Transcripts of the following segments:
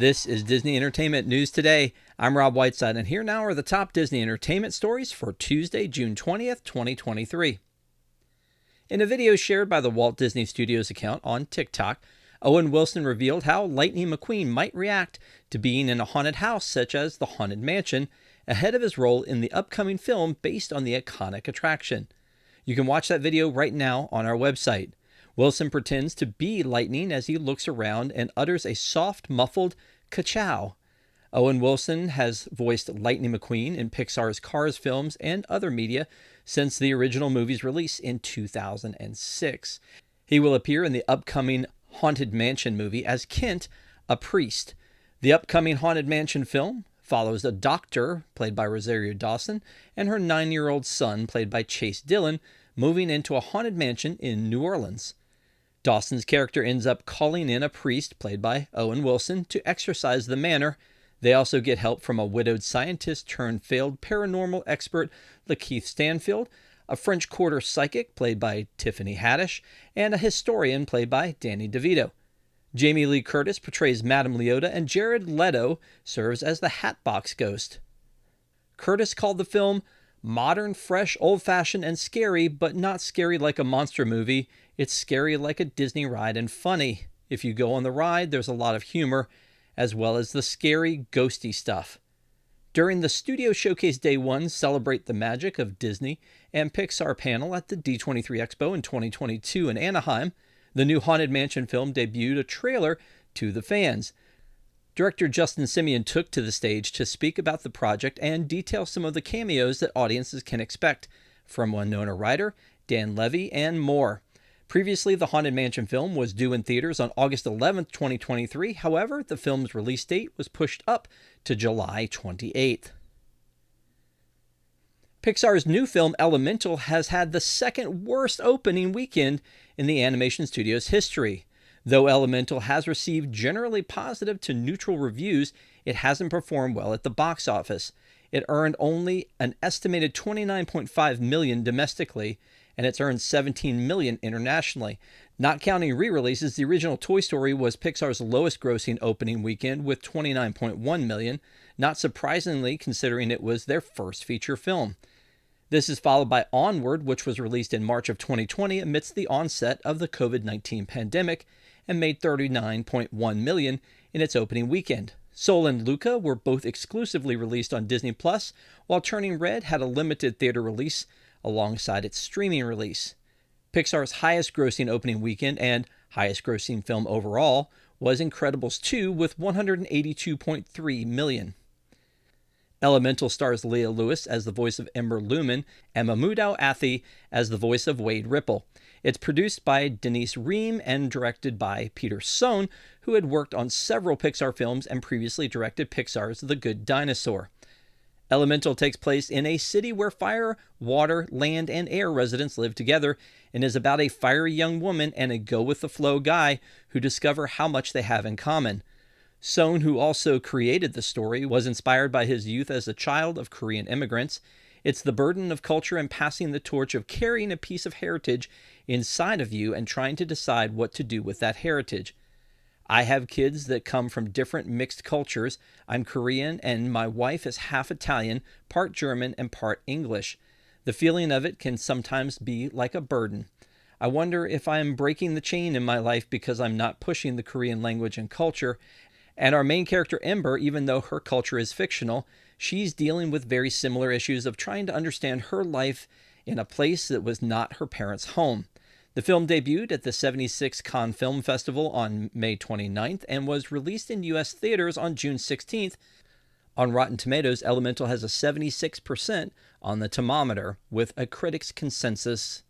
This is Disney Entertainment News Today. I'm Rob Whiteside, and here now are the top Disney entertainment stories for Tuesday, June 20th, 2023. In a video shared by the Walt Disney Studios account on TikTok, Owen Wilson revealed how Lightning McQueen might react to being in a haunted house such as the Haunted Mansion, ahead of his role in the upcoming film based on the iconic attraction. You can watch that video right now on our website. Wilson pretends to be Lightning as he looks around and utters a soft, muffled ka-chow. Owen Wilson has voiced Lightning McQueen in Pixar's Cars films and other media since the original movie's release in 2006. He will appear in the upcoming Haunted Mansion movie as Kent, a priest. The upcoming Haunted Mansion film follows a doctor, played by Rosario Dawson, and her 9-year-old son, played by Chase Dillon, moving into a haunted mansion in New Orleans. Dawson's character ends up calling in a priest, played by Owen Wilson, to exorcise the manor. They also get help from a widowed scientist turned failed paranormal expert, Lakeith Stanfield, a French Quarter psychic, played by Tiffany Haddish, and a historian, played by Danny DeVito. Jamie Lee Curtis portrays Madame Leota, and Jared Leto serves as the Hatbox Ghost. Curtis called the film modern, fresh, old-fashioned, and scary, but not scary like a monster movie. It's scary like a Disney ride and funny. If you go on the ride, there's a lot of humor, as well as the scary, ghosty stuff. During the Studio Showcase Day 1 Celebrate the Magic of Disney and Pixar panel at the D23 Expo in 2022 in Anaheim, the new Haunted Mansion film debuted a trailer to the fans. Director Justin Simien took to the stage to speak about the project and detail some of the cameos that audiences can expect from Winona Ryder, Dan Levy, and more. Previously, the Haunted Mansion film was due in theaters on August 11, 2023. However, the film's release date was pushed up to July 28th. Pixar's new film Elemental has had the second worst opening weekend in the animation studio's history. Though Elemental has received generally positive to neutral reviews, it hasn't performed well at the box office. It earned only an estimated $29.5 million domestically, and it's earned $17 million internationally. Not counting re-releases, the original Toy Story was Pixar's lowest grossing opening weekend with $29.1 million, not surprisingly considering it was their first feature film. This is followed by Onward, which was released in March of 2020 amidst the onset of the COVID-19 pandemic and made $39.1 million in its opening weekend. Soul and Luca were both exclusively released on Disney+, while Turning Red had a limited theater release alongside its streaming release. Pixar's highest grossing opening weekend and highest grossing film overall was Incredibles 2 with $182.3 million. Elemental stars Leah Lewis as the voice of Ember Lumen and Mahmoud Athi as the voice of Wade Ripple. It's produced by Denise Ream and directed by Peter Sohn, who had worked on several Pixar films and previously directed Pixar's The Good Dinosaur. Elemental takes place in a city where fire, water, land, and air residents live together and is about a fiery young woman and a go-with-the-flow guy who discover how much they have in common. Sohn, who also created the story, was inspired by his youth as a child of Korean immigrants. It's the burden of culture and passing the torch of carrying a piece of heritage inside of you and trying to decide what to do with that heritage. I have kids that come from different mixed cultures. I'm Korean and my wife is half Italian, part German, and part English. The feeling of it can sometimes be like a burden. I wonder if I am breaking the chain in my life because I'm not pushing the Korean language and culture. And our main character, Ember, even though her culture is fictional, she's dealing with very similar issues of trying to understand her life in a place that was not her parents' home. The film debuted at the 76th Cannes Film Festival on May 29th and was released in U.S. theaters on June 16th. On Rotten Tomatoes, Elemental has a 76% on the thermometer, with a critic's consensus.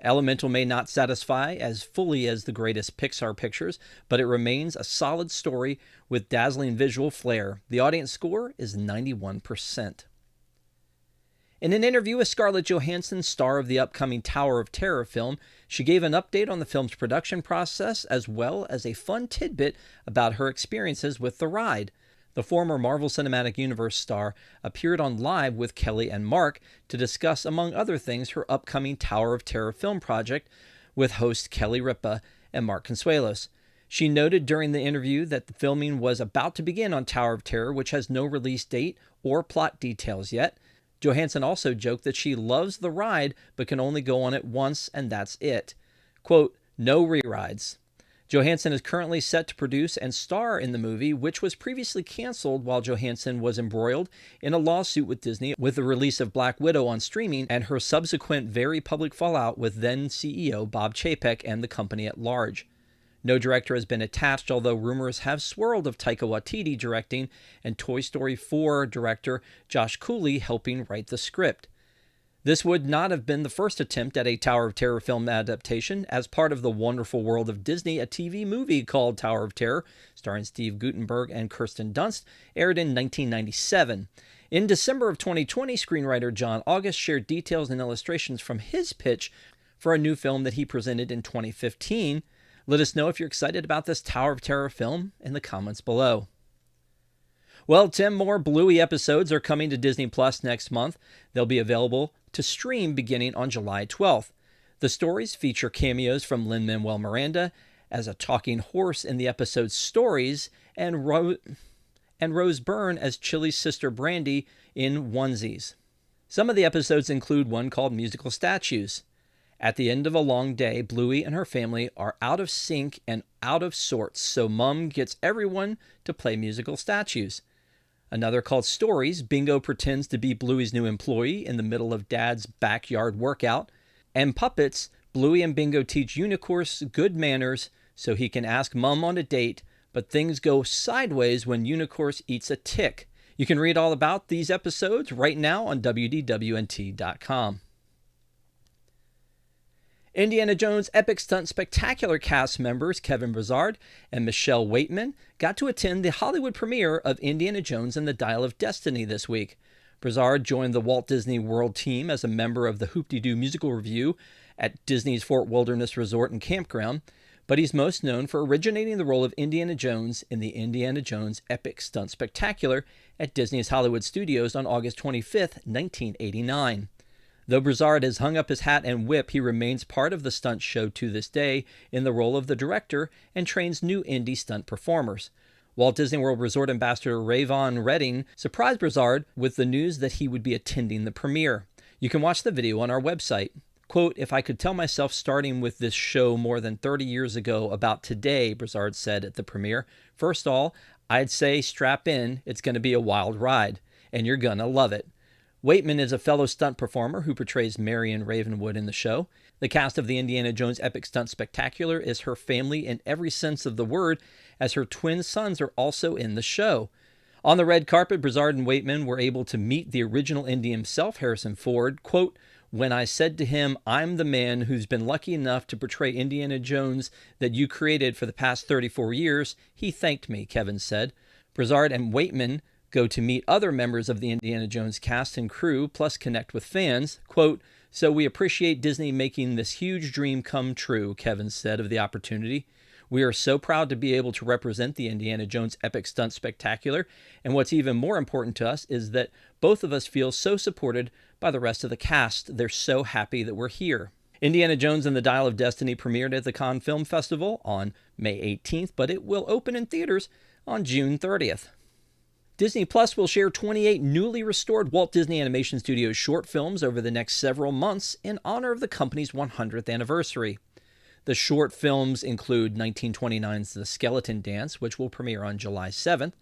Elemental may not satisfy as fully as the greatest Pixar pictures, but it remains a solid story with dazzling visual flair. The audience score is 91%. In an interview with Scarlett Johansson, star of the upcoming Tower of Terror film, she gave an update on the film's production process as well as a fun tidbit about her experiences with the ride. The former Marvel Cinematic Universe star appeared on Live with Kelly and Mark to discuss, among other things, her upcoming Tower of Terror film project with host Kelly Ripa and Mark Consuelos. She noted during the interview that the filming was about to begin on Tower of Terror, which has no release date or plot details yet. Johansson also joked that she loves the ride but can only go on it once and that's it. Quote, no rerides. Johansson is currently set to produce and star in the movie, which was previously canceled while Johansson was embroiled in a lawsuit with Disney with the release of Black Widow on streaming and her subsequent very public fallout with then CEO Bob Chapek and the company at large. No director has been attached, although rumors have swirled of Taika Waititi directing and Toy Story 4 director Josh Cooley helping write the script. This would not have been the first attempt at a Tower of Terror film adaptation. As part of the Wonderful World of Disney, a TV movie called Tower of Terror, starring Steve Guttenberg and Kirsten Dunst, aired in 1997. In December of 2020, screenwriter John August shared details and illustrations from his pitch for a new film that he presented in 2015. Let us know if you're excited about this Tower of Terror film in the comments below. Well, 10 more Bluey episodes are coming to Disney Plus next month. They'll be available to stream beginning on July 12th. The stories feature cameos from Lin-Manuel Miranda as a talking horse in the episode Stories and Rose Byrne as Chili's sister Brandy in onesies. Some of the episodes include one called Musical Statues. At the end of a long day, Bluey and her family are out of sync and out of sorts, so Mum gets everyone to play musical statues. Another called Stories, Bingo pretends to be Bluey's new employee in the middle of Dad's backyard workout. And Puppets, Bluey and Bingo teach Unicorse good manners so he can ask Mum on a date, but things go sideways when Unicorse eats a tick. You can read all about these episodes right now on WDWNT.com. Indiana Jones Epic Stunt Spectacular cast members Kevin Brassard and Michelle Waitman got to attend the Hollywood premiere of Indiana Jones and the Dial of Destiny this week. Brassard joined the Walt Disney World team as a member of the Hoop-De-Doo musical review at Disney's Fort Wilderness Resort and Campground, but he's most known for originating the role of Indiana Jones in the Indiana Jones Epic Stunt Spectacular at Disney's Hollywood Studios on August 25, 1989. Though Brassard has hung up his hat and whip, he remains part of the stunt show to this day in the role of the director and trains new indie stunt performers. Walt Disney World Resort Ambassador Rayvon Redding surprised Brassard with the news that he would be attending the premiere. You can watch the video on our website. Quote, if I could tell myself starting with this show more than 30 years ago about today, Brassard said at the premiere, first of all, I'd say strap in, it's going to be a wild ride, and you're going to love it. Waitman is a fellow stunt performer who portrays Marion Ravenwood in the show. The cast of the Indiana Jones Epic Stunt Spectacular is her family in every sense of the word, as her twin sons are also in the show. On the red carpet, Brassard and Waitman were able to meet the original Indy himself, Harrison Ford. Quote, when I said to him, I'm the man who's been lucky enough to portray Indiana Jones that you created for the past 34 years, he thanked me, Kevin said. Brassard and Waitman go to meet other members of the Indiana Jones cast and crew, plus connect with fans. Quote, so we appreciate Disney making this huge dream come true, Kevin said of the opportunity. We are so proud to be able to represent the Indiana Jones Epic Stunt Spectacular, and what's even more important to us is that both of us feel so supported by the rest of the cast. They're so happy that we're here. Indiana Jones and the Dial of Destiny premiered at the Cannes Film Festival on May 18th, but it will open in theaters on June 30th. Disney Plus will share 28 newly restored Walt Disney Animation Studios short films over the next several months in honor of the company's 100th anniversary. The short films include 1929's The Skeleton Dance, which will premiere on July 7th.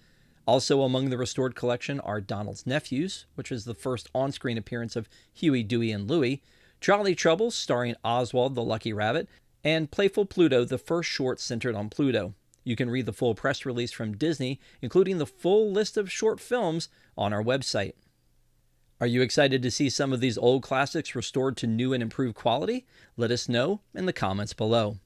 Also among the restored collection are Donald's Nephews, which is the first on-screen appearance of Huey, Dewey, and Louie, Jolly Troubles, starring Oswald the Lucky Rabbit, and Playful Pluto, the first short centered on Pluto. You can read the full press release from Disney, including the full list of short films, on our website. Are you excited to see some of these old classics restored to new and improved quality? Let us know in the comments below.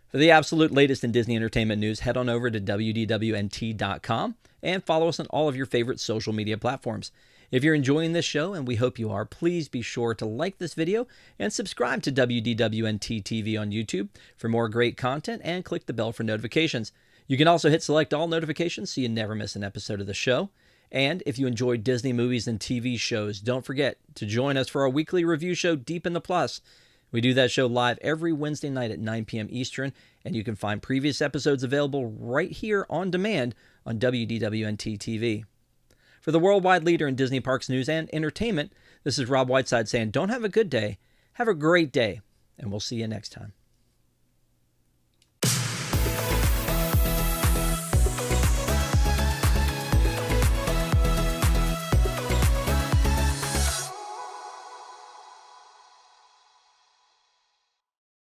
For the absolute latest in Disney entertainment news, head on over to WDWNT.com and follow us on all of your favorite social media platforms. If you're enjoying this show, and we hope you are, please be sure to like this video and subscribe to WDWNT TV on YouTube for more great content and click the bell for notifications. You can also hit select all notifications so you never miss an episode of the show. And if you enjoy Disney movies and TV shows, don't forget to join us for our weekly review show, Deep in the Plus. We do that show live every Wednesday night at 9 p.m. Eastern, and you can find previous episodes available right here on demand on WDWNT TV. For the worldwide leader in Disney Parks news and entertainment, this is Rob Whiteside saying, don't have a good day, have a great day, and we'll see you next time.